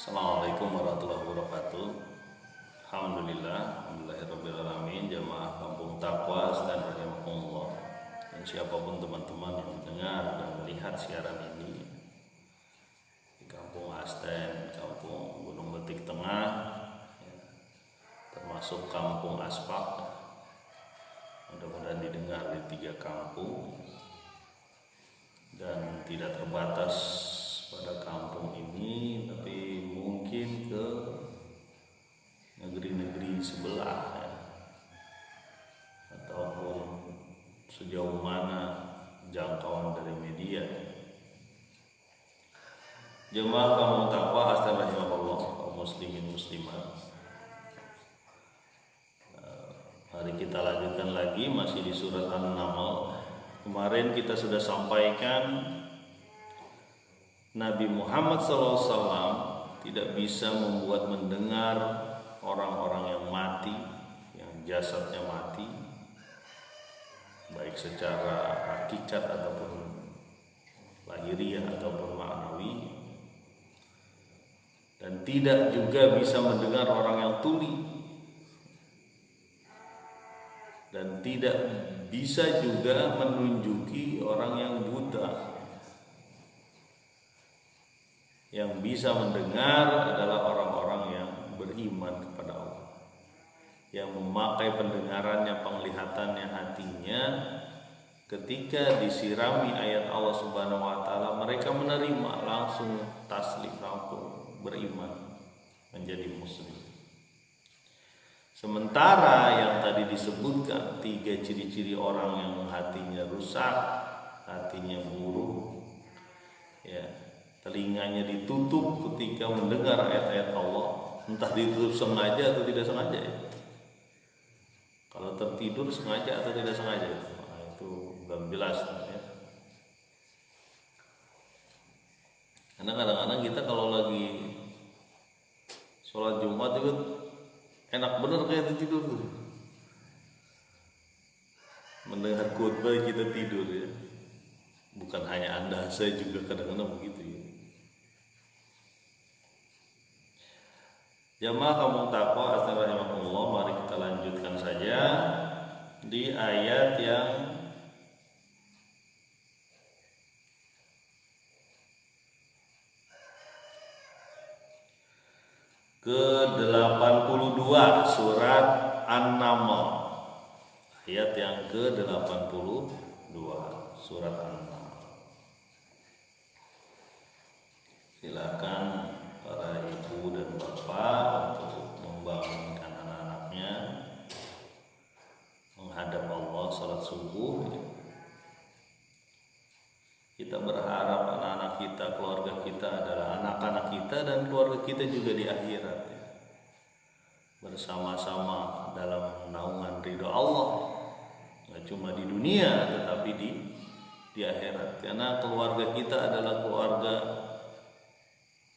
Assalamualaikum warahmatullahi wabarakatuh. Alhamdulillahirrabbilalamin. Jamaah Kampung Taqwa dan rahimakumullah. Dan siapapun teman-teman yang mendengar dan melihat siaran ini di Kampung Asten, Kampung Gunung Betik Tengah, termasuk Kampung Aspak, mudah-mudahan didengar di 3 kampung dan tidak terbatas pada kampung ini, tapi mungkin ke negeri-negeri sebelah ya, ataupun sejauh mana jangkauan dari media. Jemaah Kampung Taqwa astagfirullah, kaum muslimin muslimat. Mari kita lanjutkan lagi, masih di surat An-Naml. Kemarin kita sudah sampaikan Nabi Muhammad SAW tidak bisa membuat mendengar orang-orang yang mati, yang jasadnya mati, baik secara hakikat ataupun lahiriah ataupun maknawi, dan tidak juga bisa mendengar orang yang tuli, dan tidak bisa juga menunjuki orang yang buta. Yang bisa mendengar adalah orang-orang yang beriman kepada Allah, yang memakai pendengarannya, penglihatannya, hatinya. Ketika disirami ayat Allah Subhanahu wa taala, mereka menerima langsung, taslim, langsung beriman, menjadi muslim. Sementara yang tadi disebutkan 3 ciri-ciri orang yang hatinya rusak, hatinya buruk, ya, telinganya ditutup ketika mendengar ayat-ayat Allah, entah ditutup sengaja atau tidak sengaja ya. Kalau tertidur sengaja atau tidak sengaja, nah, itu belum jelas ya. Karena kadang-kadang kita kalau lagi sholat Jumat itu enak bener kayak tidur tuh. Mendengar khutbah kita tidur ya. Bukan hanya Anda, saya juga kadang-kadang begitu ya. Jamaah Kampung Taqwa astagfirullah, mari kita lanjutkan saja di ayat yang ke-82 surat An-Naml. Ayat yang ke-82 surat An-Naml. Silakan para ibu dan bapak untuk membangunkan anak-anaknya menghadap Allah salat subuh. Kita berharap anak-anak kita, keluarga kita adalah anak-anak kita dan keluarga kita juga di akhirat ya. Bersama-sama dalam naungan ridho Allah, nggak cuma di dunia tetapi di akhirat. Karena keluarga kita adalah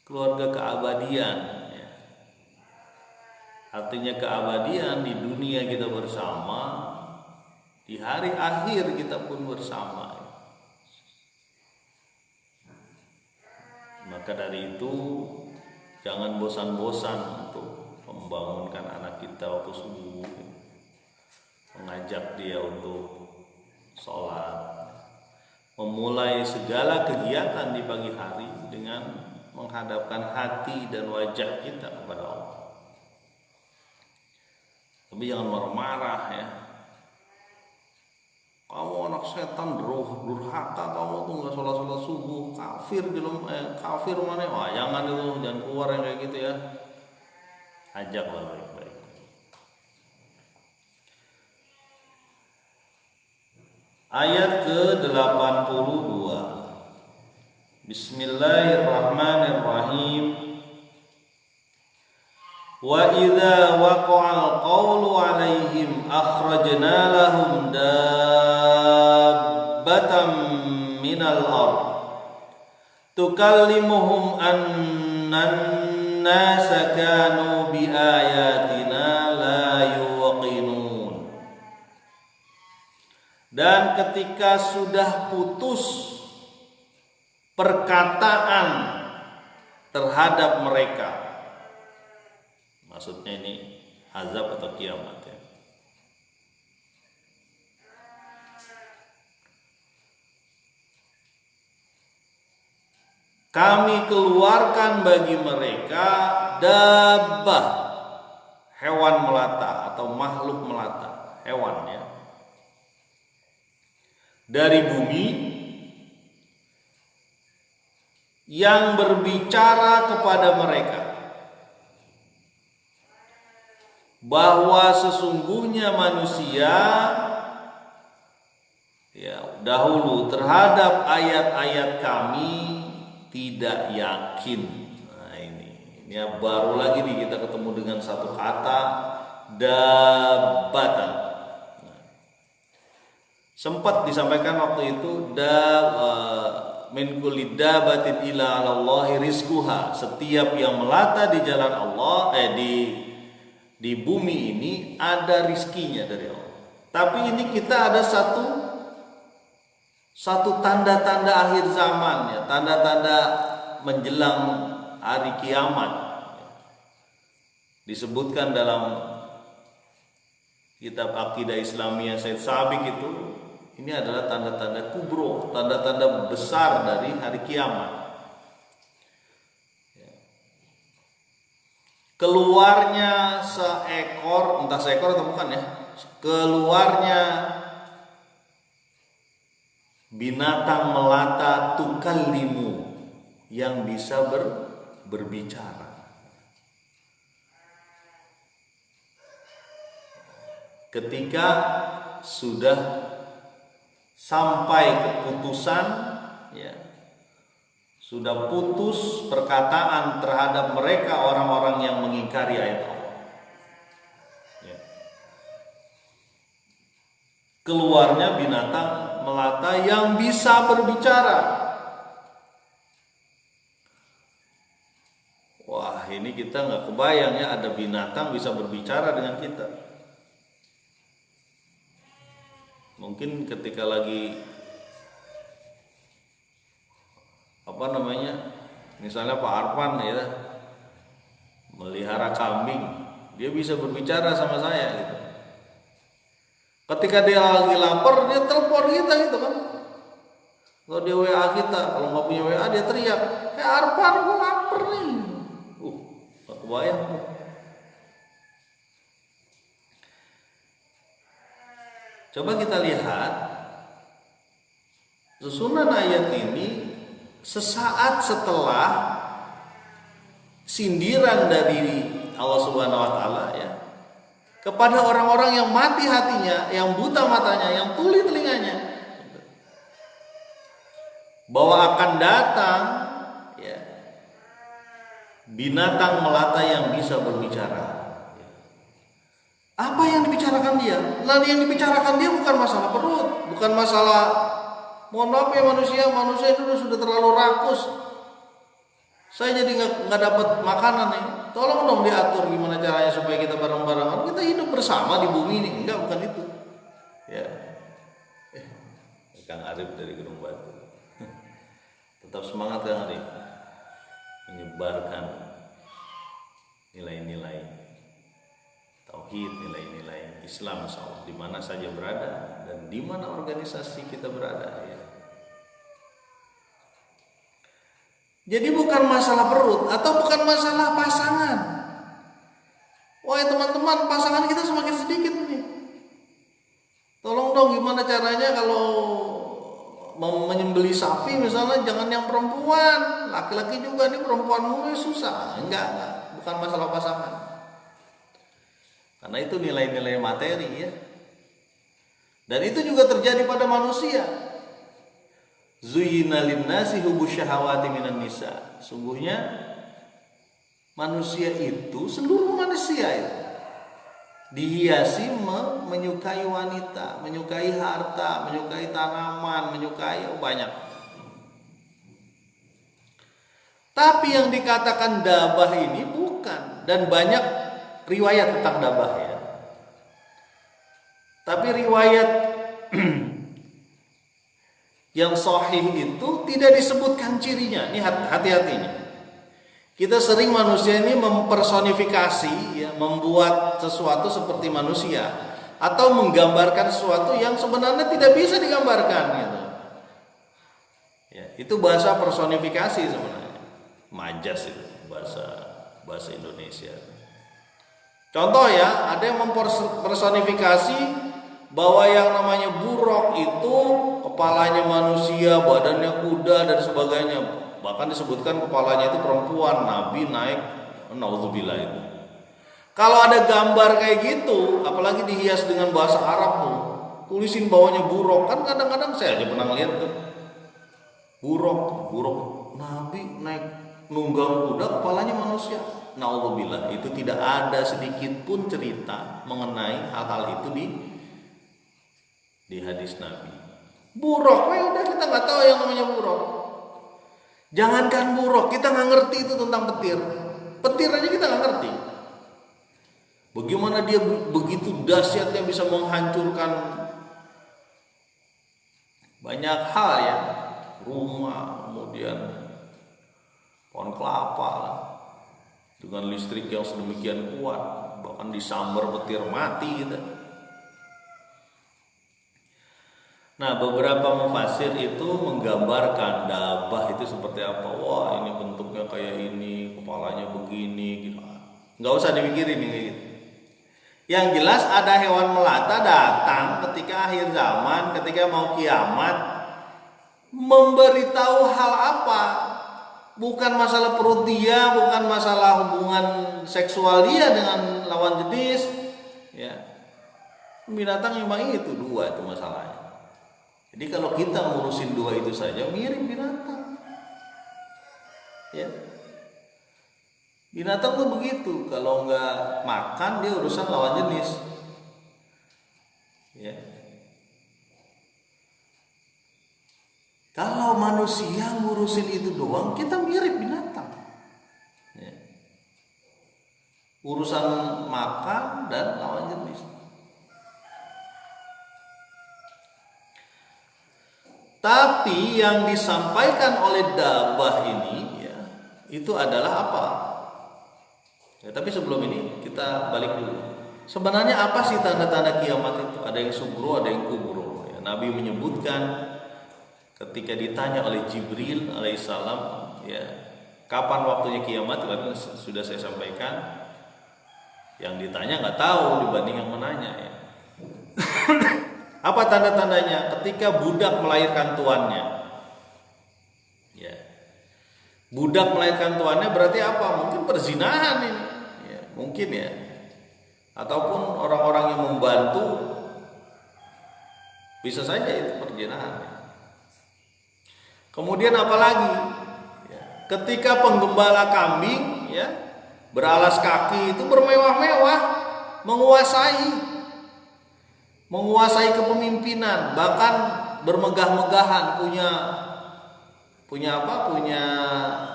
keluarga keabadian ya. Artinya keabadian, di dunia kita bersama, di hari akhir kita pun bersama ya. Maka dari itu jangan bosan-bosan untuk membangunkan anak kita waktu subuh, mengajak dia untuk sholat, memulai segala kegiatan di pagi hari dengan menghadapkan hati dan wajah kita kepada Allah. Tapi jangan marah-marah ya. Kamu anak setan, durhaka, kamu tuh nggak sholat subuh, kafir kafir mana? Wah, jangan itu, jangan keluar yang kayak gitu ya. Ajaklah baik-baik. Ayat ke-82. Bismillahirrahmanirrahim. Wa idza waqa'al qawlu 'alaihim akhrajna lahum dabbatan minal ard tukallimuhum annan nasa kanu bi ayatina la yuqinun. Dan ketika sudah putus perkataan terhadap mereka. Maksudnya ini azab atau kiamat ya. Kami keluarkan bagi mereka dabbah, hewan melata atau makhluk melata, hewan ya, dari bumi yang berbicara kepada mereka bahwa sesungguhnya manusia ya dahulu terhadap ayat-ayat kami tidak yakin. Nah ini baru lagi nih kita ketemu dengan satu kata dabbatan. Sempat disampaikan waktu itu min kulli dabbatin ila 'alallahi rizquha. Setiap yang melata di jalan Allah di bumi ini ada rizkinya dari Allah. Tapi ini kita ada satu tanda-tanda akhir zaman ya, tanda-tanda menjelang hari kiamat. Disebutkan dalam kitab Aqidah Islamiyah Said Sabiq itu, ini adalah tanda-tanda kubro, tanda-tanda besar dari hari kiamat. Keluarnya seekor, entah seekor atau bukan ya, keluarnya binatang melata tukallimu yang bisa berbicara. Ketika sudah sampai keputusan ya, sudah putus perkataan terhadap mereka orang-orang yang mengingkari ayat Allah ya. Keluarnya binatang melata yang bisa berbicara. Wah ini kita nggak kebayang ya, ada binatang bisa berbicara dengan kita. Mungkin ketika lagi misalnya Pak Arfan ya melihara kambing, dia bisa berbicara sama saya gitu. Ketika dia lagi lapar, dia telepon kita gitu kan. Kalau dia WA kita, kalau nggak punya WA dia teriak, Arfan gue lapar nih. Gak kebayang. Coba kita lihat susunan ayat ini sesaat setelah sindiran dari Allah Subhanahu wa taala ya kepada orang-orang yang mati hatinya, yang buta matanya, yang tuli telinganya, bahwa akan datang ya binatang melata yang bisa berbicara. Apa yang dibicarakan dia? Nah, yang dibicarakan dia bukan masalah perut, bukan masalah mohon maaf ya manusia itu sudah terlalu rakus. Saya jadi nggak dapat makanan nih. Tolong dong diatur gimana caranya supaya kita bareng-bareng kita hidup bersama di bumi ini. Enggak, bukan itu. Ya. Kang Arif dari Gunung Batu. Tetap semangat Kang Arif. Menyebarkan nilai-nilai tauhid, nilai-nilai Islam insyaallah di mana saja berada dan di mana organisasi kita berada ya. Jadi bukan masalah perut atau bukan masalah pasangan. Wah teman-teman, pasangan kita semakin sedikit nih. Tolong dong gimana caranya kalau menyembelih sapi misalnya jangan yang perempuan, laki-laki juga nih perempuan mulai susah. Enggak, bukan masalah pasangan. Karena itu nilai-nilai materi ya. Dan itu juga terjadi pada manusia. Zuyyina lin-nasi hubbus syahawati minan nisa. Sungguhnya manusia itu, seluruh manusia itu dihiasi menyukai wanita, menyukai harta, menyukai tanaman, menyukai banyak. Tapi yang dikatakan dabah ini bukan, dan banyak riwayat tentang dabah ya. Tapi riwayat yang sahih itu tidak disebutkan cirinya. Ini hati-hati nih. Kita sering manusia ini mempersonifikasi, ya, membuat sesuatu seperti manusia atau menggambarkan sesuatu yang sebenarnya tidak bisa digambarkan, gitu. Ya, itu bahasa personifikasi sebenarnya. Majas itu bahasa Indonesia. Contoh ya, ada yang mempersonifikasi bahwa yang namanya buruk itu kepalanya manusia, badannya kuda dan sebagainya. Bahkan disebutkan kepalanya itu perempuan, Nabi naik, naudzubillah itu. Kalau ada gambar kayak gitu, apalagi dihias dengan bahasa Arab tuh, tulisin bawahnya buruk, kan kadang-kadang saya aja pernah lihat tuh. Buruk Nabi naik nunggang kuda, kepalanya manusia. Naudzubillah, itu tidak ada sedikit pun cerita mengenai hal-hal itu di hadis Nabi. Buruk, udah kita nggak tahu yang namanya buruk. Jangankan buruk, kita nggak ngerti itu tentang petir. Petir aja kita nggak ngerti. Bagaimana dia begitu dahsyatnya bisa menghancurkan banyak hal ya, rumah, kemudian pohon kelapa dengan listrik yang sedemikian kuat, bahkan disambar petir mati gitu. Nah, beberapa mufasir itu menggambarkan dabah itu seperti apa. Wah, ini bentuknya kayak ini, kepalanya begini, gitu. Nggak usah dipikirin gitu. Yang jelas ada hewan melata datang ketika akhir zaman, ketika mau kiamat, memberitahu hal apa? Bukan masalah perut dia, bukan masalah hubungan seksual dia dengan lawan jenis, ya. Binatang memang itu dua itu masalahnya. Jadi kalau kita ngurusin dua itu saja mirip binatang. Ya. Binatang tuh begitu, kalau nggak makan dia urusan lawan jenis. Ya. Kalau manusia ngurusin itu doang, kita mirip binatang. Ya. Urusan makan dan lawan jenis. Tapi yang disampaikan oleh dabah ini ya, itu adalah apa? Ya, tapi sebelum ini kita balik dulu. Sebenarnya apa sih tanda-tanda kiamat itu? Ada yang sugro, ada yang kubro. Ya, Nabi menyebutkan ketika ditanya oleh Jibril alaihissalam, ya, kapan waktunya kiamat? Karena sudah saya sampaikan. Yang ditanya nggak tahu dibanding yang menanya. Ya. Apa tanda-tandanya? Ketika budak melahirkan tuannya. Ya. Budak melahirkan tuannya berarti apa? Mungkin perzinahan ini. Ya, mungkin ya. Ataupun orang-orang yang membantu, bisa saja itu perzinahan. Kemudian apa lagi? Ya. Ketika penggembala kambing ya, beralas kaki itu bermewah-mewah, menguasai kepemimpinan, bahkan bermegah-megahan, punya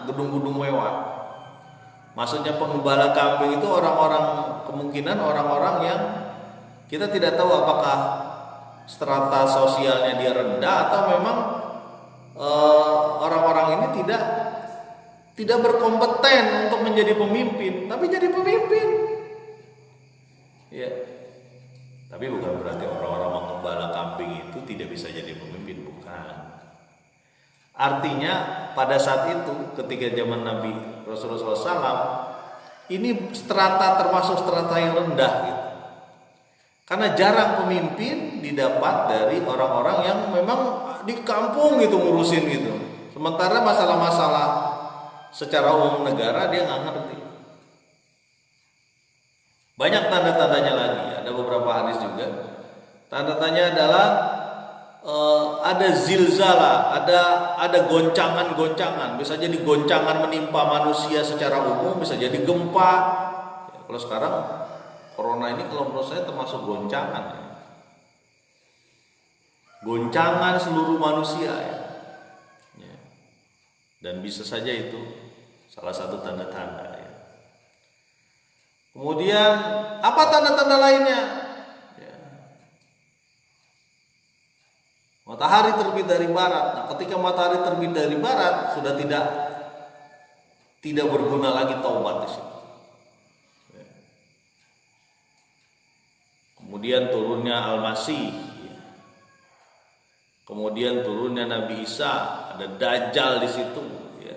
gedung-gedung mewah. Maksudnya penggembala kambing itu kemungkinan orang-orang yang kita tidak tahu apakah strata sosialnya dia rendah atau memang orang-orang ini tidak berkompeten untuk menjadi pemimpin, tapi jadi pemimpin. Ya. Tapi bukan berarti orang-orang penggembala kambing itu tidak bisa jadi pemimpin, bukan. Artinya pada saat itu ketika zaman Nabi Rasulullah SAW, ini termasuk strata yang rendah gitu. Karena jarang pemimpin didapat dari orang-orang yang memang di kampung gitu ngurusin gitu. Sementara masalah-masalah secara umum negara dia nggak ngerti. Banyak tanda-tandanya lagi, ada beberapa hadis juga. Tanda-tandanya adalah ada zilzala, ada goncangan-goncangan. Bisa jadi goncangan menimpa manusia secara umum, bisa jadi gempa. Ya, kalau sekarang corona ini kalau menurut saya termasuk goncangan. Goncangan seluruh manusia ya. Ya. Dan bisa saja itu salah satu tanda-tanda. Kemudian apa tanda-tanda lainnya? Ya. Matahari terbit dari barat. Nah, ketika matahari terbit dari barat sudah tidak berguna lagi taubat di situ. Kemudian turunnya Al-Masih, kemudian turunnya Nabi Isa, ada Dajjal di situ, ya.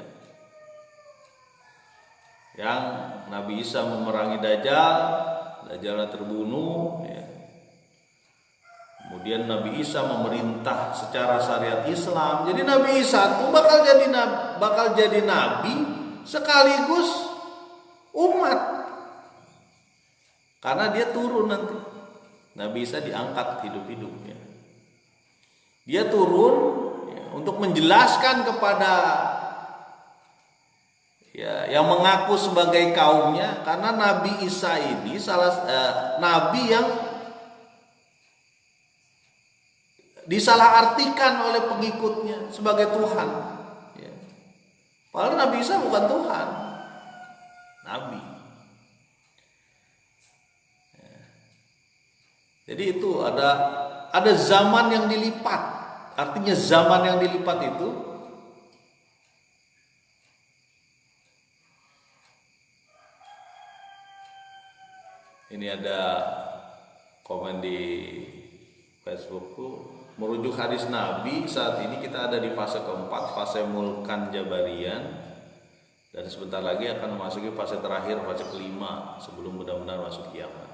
Yang Nabi Isa memerangi Dajjal, Dajjalnya terbunuh, ya. Kemudian Nabi Isa memerintah secara syariat Islam. Jadi Nabi Isa itu bakal jadi nabi sekaligus umat. Karena dia turun nanti. Nabi Isa diangkat hidup-hidupnya. Dia turun ya, untuk menjelaskan kepada ya, yang mengaku sebagai kaumnya, karena Nabi Isa ini nabi yang disalahartikan oleh pengikutnya sebagai Tuhan. Ya. Padahal Nabi Isa bukan Tuhan, Nabi. Ya. Jadi itu ada zaman yang dilipat. Artinya zaman yang dilipat itu ini ada komen di Facebookku. Merujuk hadis Nabi, saat ini kita ada di fase keempat, fase mulkan jabarian, dan sebentar lagi akan memasuki fase terakhir, fase kelima, sebelum benar-benar masuk kiamat.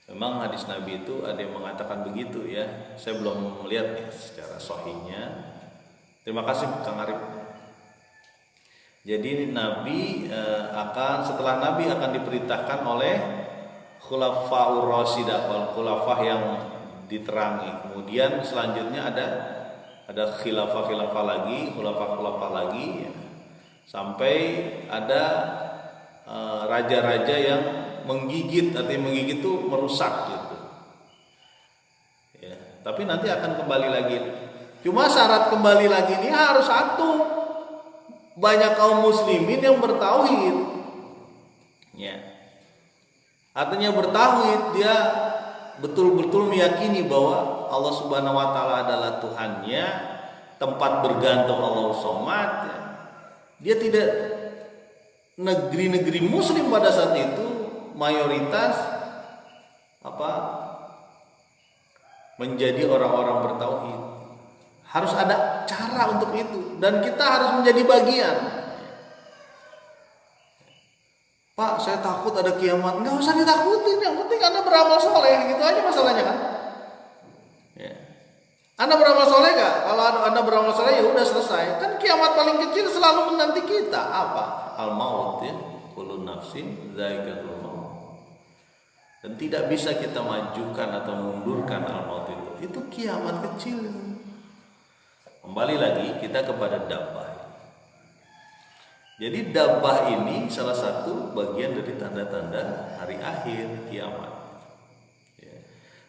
Memang hadis Nabi itu ada yang mengatakan begitu ya. Saya belum melihat nih secara sahihnya. Terima kasih Kang Arif. Jadi Nabi setelah Nabi akan diperintahkan oleh khulafaur rasyidah, khulafah yang diterangi. Kemudian selanjutnya ada khilafah lagi, khulafah lagi, ya. Sampai ada raja-raja yang menggigit, artinya menggigit itu merusak gitu. Ya, tapi nanti akan kembali lagi. Cuma syarat kembali lagi ini harus satu, banyak kaum muslimin yang bertauhid. Ya. Artinya bertauhid, dia betul-betul meyakini bahwa Allah Subhanahu wa taala adalah Tuhannya, tempat bergantung Allah Somad. Ya. Dia tidak, negeri-negeri muslim pada saat itu mayoritas menjadi orang-orang bertauhid. Harus ada cara untuk itu dan kita harus menjadi bagian. Pak, saya takut ada kiamat. Nggak usah ditakutin, yang penting Anda beramal soleh, gitu aja masalahnya kan. Ya. Anda beramal soleh nggak? Kalau Anda beramal soleh ya udah selesai. Kan kiamat paling kecil selalu menanti kita. Apa? Al-maut ya. Kullu nafsin dha'iqatul maut. Dan tidak bisa kita majukan atau mundurkan al-maut itu. Itu kiamat kecil. Kembali lagi kita kepada dabbah. Jadi dabbah ini salah satu bagian dari tanda-tanda hari akhir kiamat.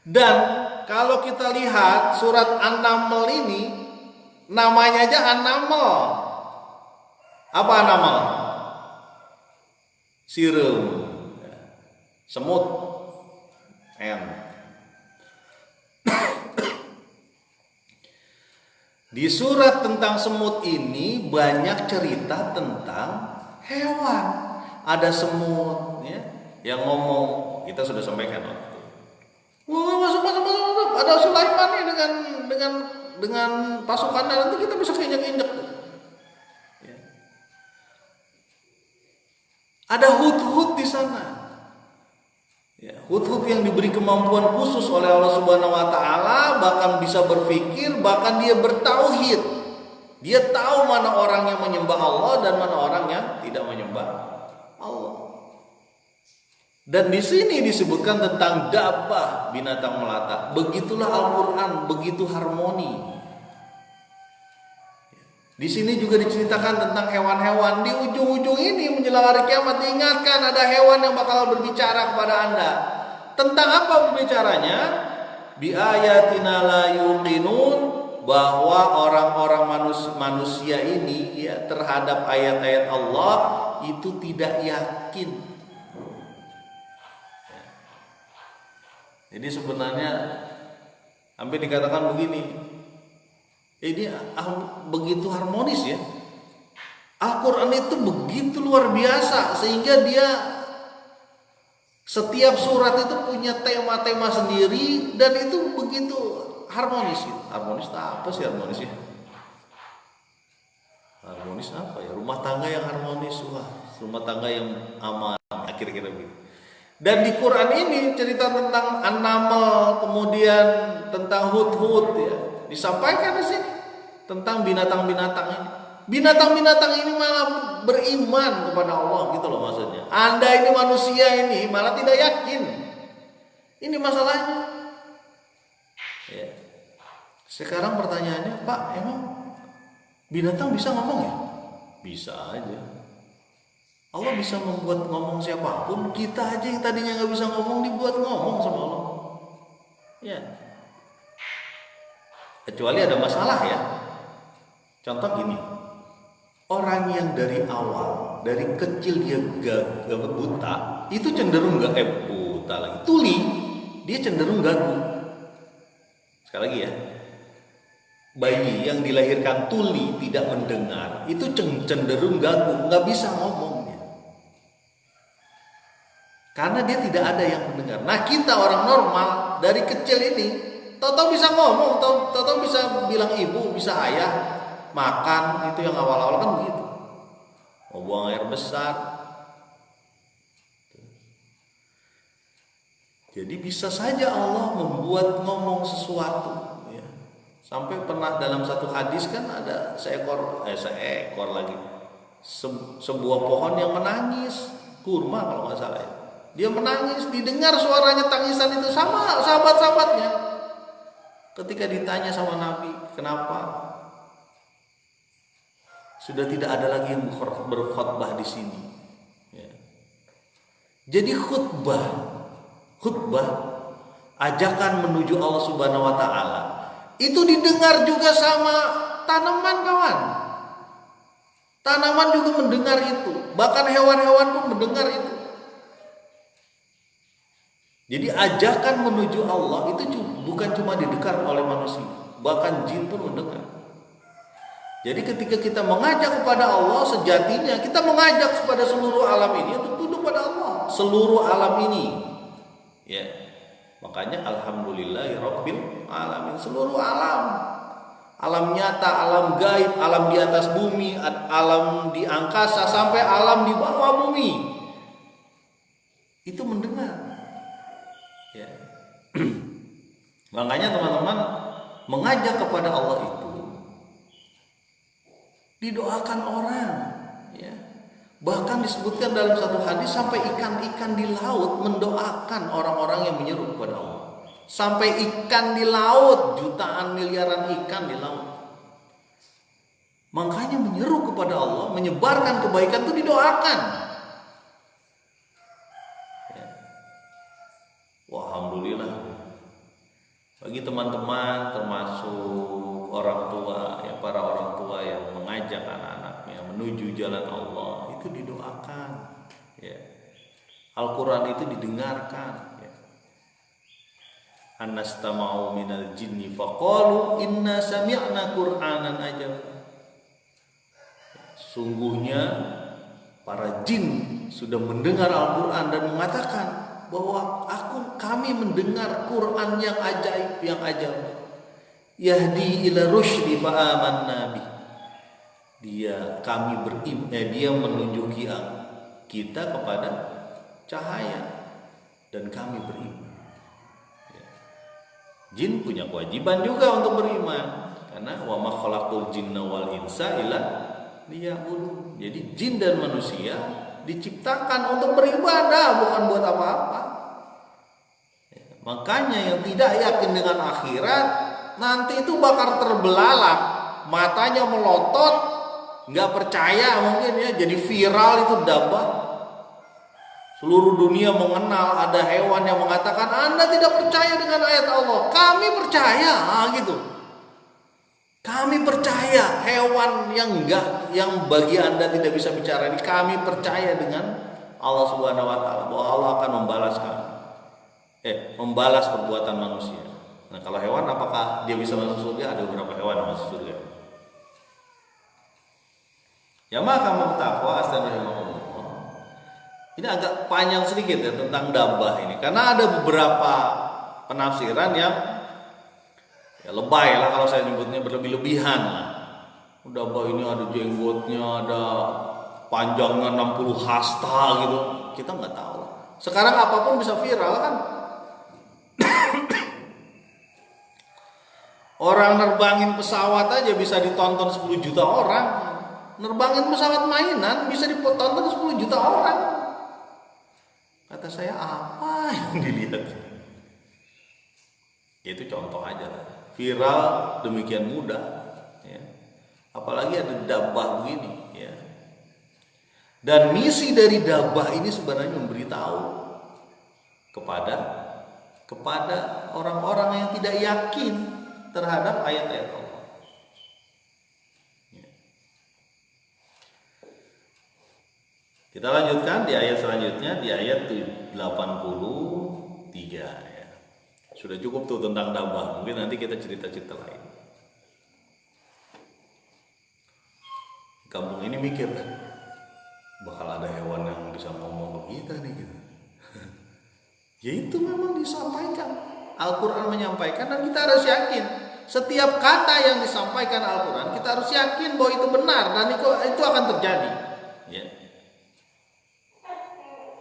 Dan kalau kita lihat surat An-Naml ini, namanya aja An-Naml. Apa An-Naml? Sireum, semut, Di surat tentang semut ini banyak cerita tentang hewan. Ada semut ya, yang ngomong, kita sudah sampaikan waktu. Wah, masuk. Ada Sulaiman nih dengan pasukannya, nanti kita bisa keinjak-injak. Ya. Ada hut-hut di sana. Ya, hut-hut yang diberi kemampuan khusus oleh Allah Subhanahu wa taala, bahkan bisa berpikir, bahkan dia bertauhid. Dia tahu mana orang yang menyembah Allah dan mana orang yang tidak menyembah Allah. Dan di sini disebutkan tentang dabbah, binatang melata. Begitulah Al-Qur'an, begitu harmoni. Di sini juga diceritakan tentang hewan-hewan. Di ujung-ujung ini menjelang hari kiamat diingatkan ada hewan yang bakal berbicara kepada Anda. Tentang apa berbicaranya? Bi ayatina la yuqinun, bahwa orang-orang manusia ini ya terhadap ayat-ayat Allah itu tidak yakin. Jadi sebenarnya hampir dikatakan begini, ini begitu harmonis ya. Al-Quran itu begitu luar biasa sehingga dia setiap surat itu punya tema-tema sendiri dan itu begitu harmonis. Harmonis apa sih harmonisnya? Harmonis apa ya? Rumah tangga yang harmonis, rumah tangga yang aman, kira-kira begitu. Dan di Quran ini cerita tentang An-Naml, kemudian tentang Hud-Hud ya, disampaikan di sini tentang binatang-binatang ini. Binatang-binatang ini malah beriman kepada Allah gitu loh maksudnya. Anda ini manusia ini malah tidak yakin. Ini masalahnya. Ya. Sekarang pertanyaannya, Pak, emang binatang bisa ngomong ya? Bisa aja. Allah bisa membuat ngomong siapapun. Kita aja yang tadinya nggak bisa ngomong dibuat ngomong sama Allah. Ya. Kecuali ada masalah ya. Contoh gini. Orang yang dari awal, dari kecil dia buta, itu cenderung buta lagi. Tuli, dia cenderung gagu. Sekali lagi ya. Bayi yang dilahirkan tuli tidak mendengar, itu cenderung gagu, nggak bisa ngomong. Karena dia tidak ada yang mendengar. Nah kita orang normal dari kecil ini tahu-tahu bisa ngomong, tahu-tahu bisa bilang ibu, bisa ayah, makan, itu yang awal-awal kan begitu. Mau buang air besar. Jadi bisa saja Allah membuat ngomong sesuatu. Ya. Sampai pernah dalam satu hadis kan ada seekor lagi, sebuah pohon yang menangis, kurma kalau nggak salah ya. Dia menangis, didengar suaranya tangisan itu sama sahabat-sahabatnya. Ketika ditanya sama Nabi, kenapa? Sudah tidak ada lagi yang berkhutbah di sini. Ya. Jadi khutbah, ajakan menuju Allah Subhanahu Wa Taala, itu didengar juga sama tanaman kawan. Tanaman juga mendengar itu, bahkan hewan-hewan pun mendengar itu. Jadi ajakan menuju Allah itu bukan cuma didengar oleh manusia, bahkan jin pun mendengar. Jadi ketika kita mengajak kepada Allah, sejatinya kita mengajak kepada seluruh alam ini untuk tunduk pada Allah, seluruh alam ini. Ya. Makanya alhamdulillahirabbil alamin, seluruh alam. Alam nyata, alam gaib, alam di atas bumi, alam di angkasa sampai alam di bawah bumi. Itu mendengar. Ya. Makanya teman-teman mengajak kepada Allah itu didoakan orang, ya. Bahkan disebutkan dalam satu hadis sampai ikan-ikan di laut mendoakan orang-orang yang menyeru kepada Allah. Sampai ikan di laut, jutaan miliaran ikan di laut. Makanya menyeru kepada Allah, menyebarkan kebaikan itu didoakan. Wah, alhamdulillah. Bagi teman-teman termasuk orang tua, ya para orang tua yang mengajak anak-anaknya menuju jalan Allah, itu didoakan. Ya. Al-Quran itu didengarkan. Ya. Anastama'u minal jinni faqalu inna sami'na Qur'anan ajaba. Sungguhnya para jin sudah mendengar Al-Quran dan mengatakan bahwa kami mendengar Quran yang ajaib, yang ajaib. Yahdi ila rusydi fa amanna bi. Dia menunjuki kita kepada cahaya dan kami beriman. Ya. Jin punya kewajiban juga untuk beriman karena wa ma khalaqul jinna wal insa illa liya'budun. Jadi jin dan manusia diciptakan untuk beribadah, bukan buat apa-apa. Ya, makanya yang tidak yakin dengan akhirat nanti itu bakal terbelalak, matanya melotot, nggak percaya mungkin ya, jadi viral itu dabah. Seluruh dunia mengenal ada hewan yang mengatakan Anda tidak percaya dengan ayat Allah, kami percaya, gitu. Kami percaya hewan yang bagi Anda tidak bisa bicara ini, kami percaya dengan Allah Subhanahu Wa Taala bahwa Allah akan membalas kami, membalas perbuatan manusia. Nah kalau hewan apakah dia bisa masuk surga? Ada beberapa hewan yang masuk surga. Ya maka bertakwa astagfirullah. Ini agak panjang sedikit ya tentang dabah ini, karena ada beberapa penafsiran yang ya lebay lah kalau saya nyebutnya, berlebih-lebihan lah. Dabah ini ada jenggotnya, ada panjangnya 60 hasta gitu. Kita nggak tahu lah. Sekarang apapun bisa viral kan. Orang nerbangin pesawat aja bisa ditonton 10 juta orang. Nerbangin pesawat mainan bisa ditonton 10 juta orang. Kata saya, apa yang dilihat? Itu contoh aja lah. Viral demikian mudah ya. Apalagi ada dabah begini ya. Dan misi dari dabah ini sebenarnya memberitahu kepada orang-orang yang tidak yakin terhadap ayat-ayat Allah. Ya. Kita lanjutkan di ayat selanjutnya, di ayat 83 ya. Sudah cukup tuh tentang dabah. Mungkin nanti kita cerita-cerita lain. Kampung ini mikir, bakal ada hewan yang bisa ngomong ke kita nih gitu. Ya itu memang disampaikan. Al-Quran menyampaikan dan kita harus yakin. Setiap kata yang disampaikan Al-Quran kita harus yakin bahwa itu benar dan itu akan terjadi. Ya.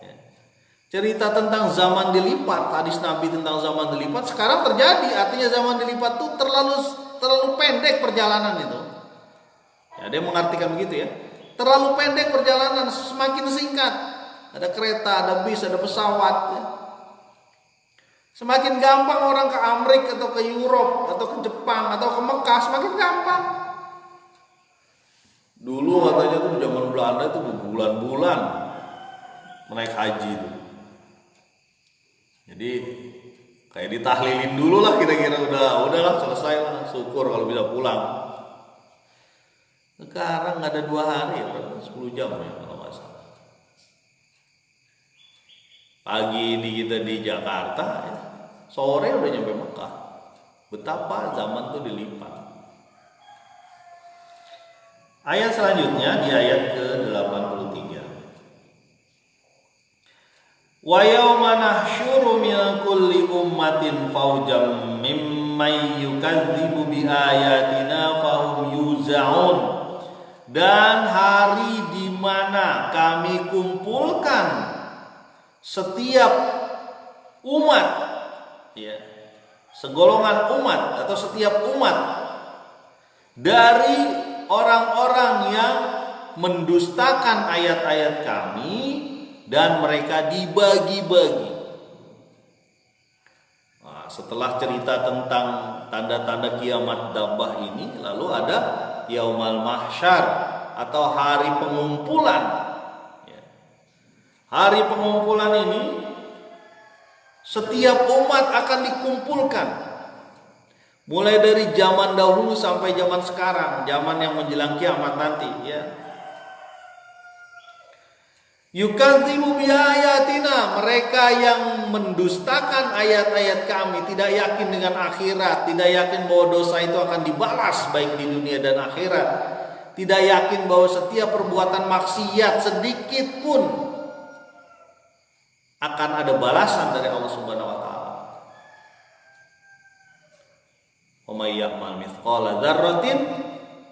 Ya. Cerita tentang zaman dilipat, hadis Nabi tentang zaman dilipat sekarang terjadi. Artinya zaman dilipat itu terlalu pendek perjalanan itu. Ya, dia mengartikan begitu ya. Terlalu pendek perjalanan, semakin singkat. Ada kereta, ada bis, ada pesawat. Ya. Semakin gampang orang ke Amerika atau ke Europe atau ke Jepang atau ke Mekah, semakin gampang. Dulu katanya tuh zaman Belanda itu berbulan-bulan menaik haji itu. Jadi kayak ditahlilin dulu lah kira-kira, udahlah selesai lah, syukur kalau bisa pulang. Sekarang ada 2 hari, 10 jam ya kalau nggak salah. Pagi ini kita di Jakarta, ya, sore udah nyampe Mekah. Betapa zaman tuh dilipat. Ayat selanjutnya di ayat ke-83. Wa yauma nahsyuru min kulli ummatin fawjam mimman yukadzibu bi ayatina fahum yuzaun. Dan hari di mana kami kumpulkan setiap umat, ya, segolongan umat atau setiap umat dari orang-orang yang mendustakan ayat-ayat kami dan mereka dibagi-bagi. Nah, setelah cerita tentang tanda-tanda kiamat dabah ini, lalu ada Yaumal Mahsyar atau hari pengumpulan. Hari pengumpulan ini setiap umat akan dikumpulkan. Mulai dari zaman dahulu sampai zaman sekarang, zaman yang menjelang kiamat nanti ya. Yukadzibu bi ayatina, mereka yang mendustakan ayat-ayat kami, tidak yakin dengan akhirat, tidak yakin bahwa dosa itu akan dibalas baik di dunia dan akhirat, tidak yakin bahwa setiap perbuatan maksiat sedikit pun akan ada balasan dari Allah Subhanahu wa taala. Wa may ya'mal mithqala dzarratin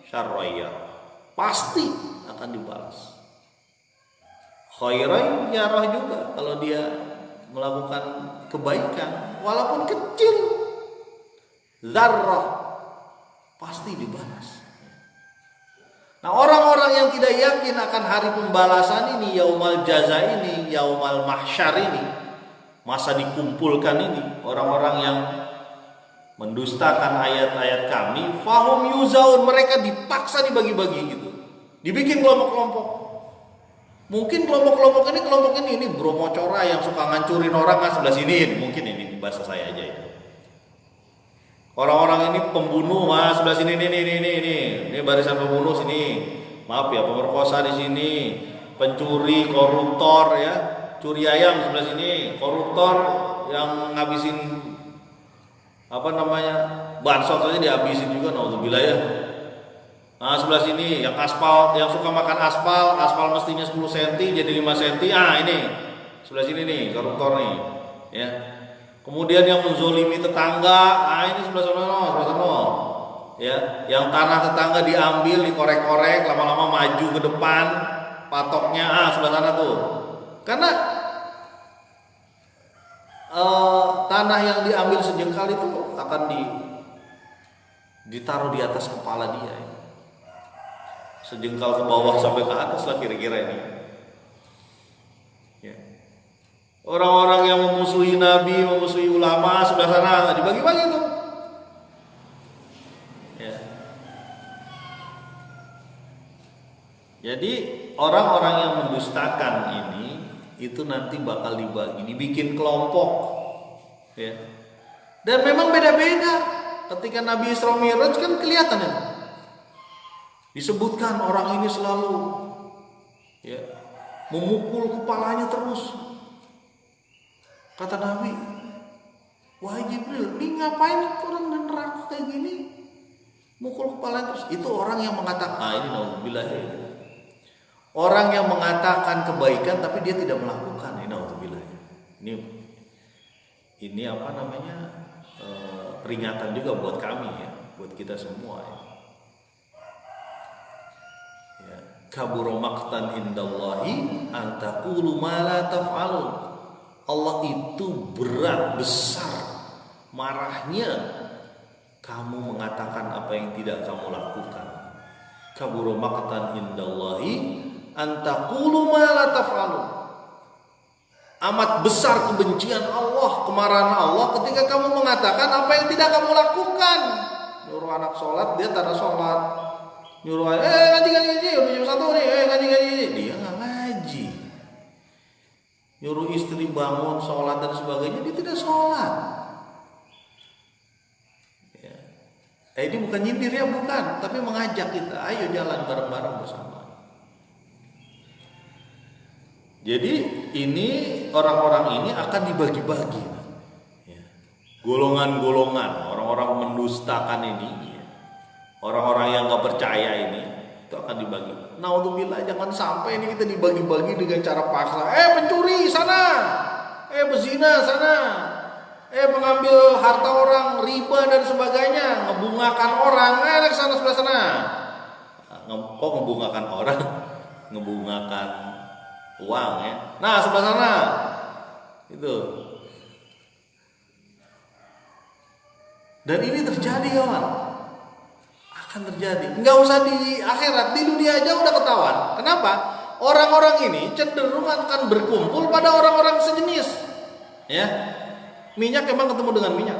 syarran yarah, pasti akan dibalas. Khairan yarah juga kalau dia melakukan kebaikan walaupun kecil, zarrah pasti dibalas. Nah, orang-orang yang tidak yakin akan hari pembalasan ini, yaumal jaza ini, yaumal mahsyar ini, masa dikumpulkan ini, orang-orang yang mendustakan ayat-ayat kami, fahum yuzaun, mereka dipaksa dibagi-bagi gitu, dibikin kelompok-kelompok. Mungkin kelompok ini bromocora yang suka ngancurin orang kan sebelah sini, mungkin ini bahasa saya aja ya. Orang-orang ini pembunuh mas sebelah sini, ini barisan pembunuh sini, maaf ya, pemerkosa di sini, pencuri, koruptor ya, curi ayam sebelah sini, koruptor yang ngabisin bansos aja dihabisin juga, naudzubillah ya. Nah, sebelah sini yang aspal, yang suka makan aspal, aspal mestinya 10 cm jadi 5 cm. Ah, ini. Sebelah sini nih, koruptor nih. Ya. Kemudian yang menzolimi tetangga, ah ini sebelah sana. Ya, yang tanah tetangga diambil, dikorek-korek, lama-lama maju ke depan, patoknya sebelah sana tuh. Karena tanah yang diambil sejengkal itu akan ditaruh di atas kepala dia. Ya. Sejengkal ke bawah sampai ke atas lah kira-kira ini. Ya. Orang-orang yang memusuhi Nabi, memusuhi ulama sebelah sana dibagi-bagi tuh. Ya. Jadi orang-orang yang mendustakan ini itu nanti bakal dibagi, dibikin kelompok. Ya. Dan memang beda-beda. Ketika Nabi Isra Mi'raj kan kelihatan ya. Disebutkan orang ini selalu ya memukul kepalanya terus. Kata Nabi, wahai Jibril, ini ngapain orang di neraka kayak gini? Mukul kepalanya terus. Itu orang yang mengatakan, ini naudzubillah. Orang yang mengatakan kebaikan tapi dia tidak melakukan, ini naudzubillah. Ini apa namanya? Peringatan juga buat kami ya, buat kita semua ya. Kabura maqtan indallahi an taqulu ma la taf'alun. Allah itu berat besar marahnya kamu mengatakan apa yang tidak kamu lakukan. Kabura maqtan indallahi an taqulu ma la taf'alun. Amat besar kebencian Allah, kemarahan Allah ketika kamu mengatakan apa yang tidak kamu lakukan. Nyuruh anak sholat, dia tak ada sholat. Nyuruh ngaji udah jam 1 nih, ngaji dia nggak ngaji. Nyuruh istri bangun sholat dan sebagainya, dia tidak sholat. Ya. Ini bukan nyindir ya, bukan, tapi mengajak kita, ayo jalan bareng-bareng bersama. Jadi ini orang-orang ini akan dibagi-bagi, ya. Golongan-golongan orang-orang mendustakan ini. Orang-orang yang gak percaya ini itu akan dibagi. Naudzubillah, jangan sampai ini kita dibagi-bagi dengan cara paksa. Pencuri sana, pezina sana, mengambil harta orang, riba dan sebagainya, ngebungakan orang, ke sana sebelah sana. Kok ngebungakan orang? Ngebungakan uang ya. Nah sebelah sana itu. Dan ini terjadi kawan. Akan terjadi. Nggak usah di akhirat, di dunia aja udah ketahuan. Kenapa? Orang-orang ini cenderung akan berkumpul pada orang-orang sejenis. Ya, minyak emang ketemu dengan minyak.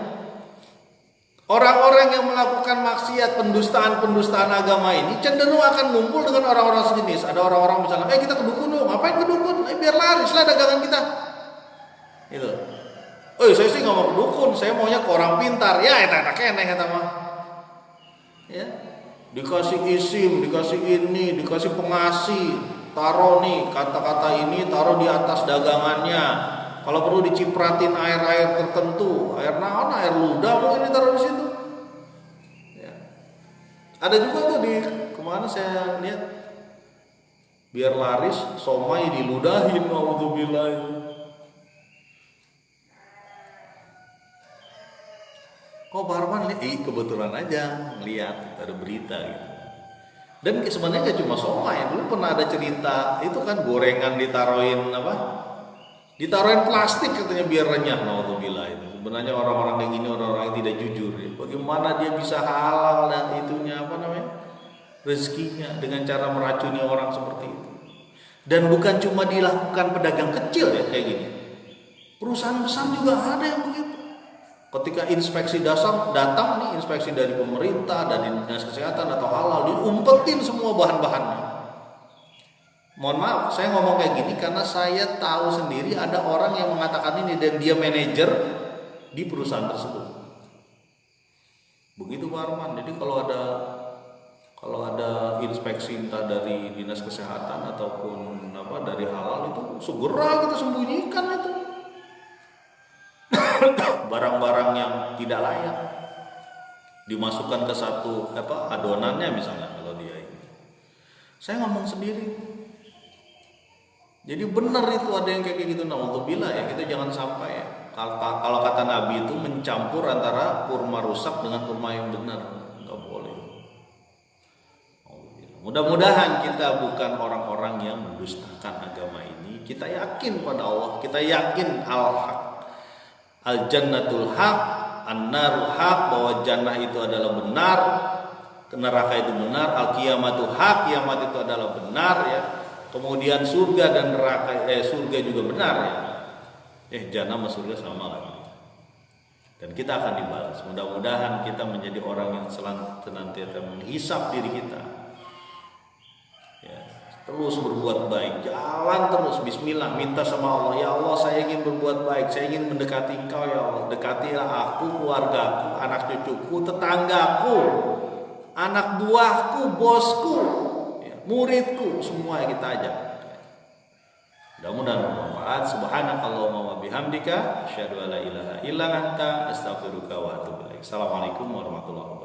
Orang-orang yang melakukan maksiat, pendustaan agama ini cenderung akan ngumpul dengan orang-orang sejenis. Ada orang-orang misalnya, kita ke dukun dong. Ngapain ke dukun? Biar laris lah dagangan kita. Gitu. Saya sih nggak mau ke dukun, saya maunya ke orang pintar. Ya, enak eneh kata mah. Ya, dikasih isim, dikasih ini, dikasih pengasih, taruh nih kata-kata ini, taruh di atas dagangannya. Kalau perlu dicipratin air-air tertentu, air naon, air ludah mungkin ditaruh di situ. Ya. Ada juga tuh di kemana saya lihat, biar laris somai diludahin, naudzubillah. Kok Pak Arman lihat? Kebetulan aja lihat ada berita gitu. Dan sebenarnya gak cuma somai, dulu pernah ada cerita itu kan gorengan ditaruhin ditaruhin plastik katanya biar renyah, naudzubillah itu. Sebenarnya orang-orang kayak gini orang-orang yang tidak jujur ya. Bagaimana dia bisa halal dan itunya rezekinya dengan cara meracuni orang seperti itu. Dan bukan cuma dilakukan pedagang kecil ya kayak gini. Perusahaan besar juga ada yang begitu. Ketika inspeksi datang nih, inspeksi dari pemerintah, dari dinas kesehatan atau halal, diumpetin semua bahan-bahannya. Mohon maaf, saya ngomong kayak gini karena saya tahu sendiri ada orang yang mengatakan ini dan dia manajer di perusahaan tersebut. Begitu Pak Arman. Jadi kalau ada inspeksi entah dari dinas kesehatan ataupun dari halal itu segera kita sembunyikan itu. Barang-barang yang tidak layak dimasukkan ke satu adonannya misalnya kalau dia Saya ngomong sendiri. Jadi benar itu ada yang kayak gitu. Naudzubillah ya, kita jangan sampai ya. Kalau kata Nabi itu mencampur antara kurma rusak dengan kurma yang benar, nggak boleh. Mudah-mudahan kita bukan orang-orang yang mendustakan agama ini. Kita yakin pada Allah, kita yakin al-haq, al-jannatul haq, an-narul haq, bahwa jannah itu adalah benar, neraka itu benar, al-qiyamatu haq, kiamat itu adalah benar ya. Kemudian surga dan neraka, surga juga benar ya. Jannah sama surga sama lagi. Dan kita akan dibalas. Mudah-mudahan kita menjadi orang yang senantiasa menghisap diri kita. Ya, terus berbuat baik, jalan terus, bismillah, minta sama Allah, ya Allah saya ingin berbuat baik, saya ingin mendekati Engkau ya Allah, dekatilah aku, keluargaku, anak cucuku, tetanggaku, anak buahku, bosku, ya, muridku, semua yang kita ajak. Mudah-mudahan bermanfaat. Subhanakallahumma wa bihamdika asyhadu an la ilaha illa anta astaghfiruka wa atubu ilaik. Assalamualaikum warahmatullahi wabarakatuh.